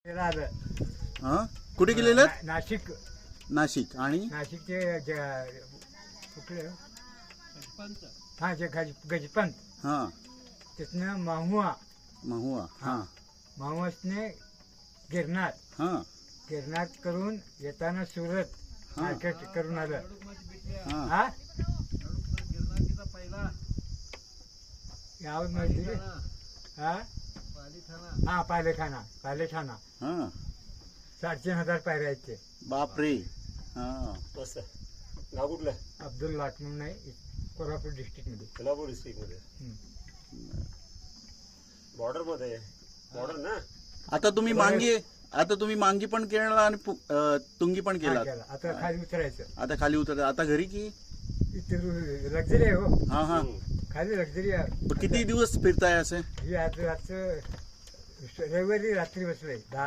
त्याला आलं हा कुठे गेलेलं नाशिक नाशिक आणि नाशिकचे कुठले हा जे गजपंत हा तिथनं महुआ महुआ हा महुआसने गिरनार हा गिरनार करून येताना सुरत हा. मार्केट करून आलं हा हा यावं माहिती रे हा हा पालेखाना हा 3,500 पायऱ्या आहेत ते बापरे हा मस्त गाव कुठलं अब्दुल लाट म्हणून आहे कोल्हापूर डिस्ट्रिक्टमध्ये कोल्हापूर डिस्ट्रिक्ट मध्ये बॉर्डर ना आता तुम्ही मांगी पण केला आणि तुंगी पण केला केला. आता खाली उतरायचं आता खाली उतर आता घरी की इथे लक्झरी आहे हो हा हा खाली लक्झरी आहे किती दिवस फिरताय असे ही आज रविवारी रात्री बसलोय 10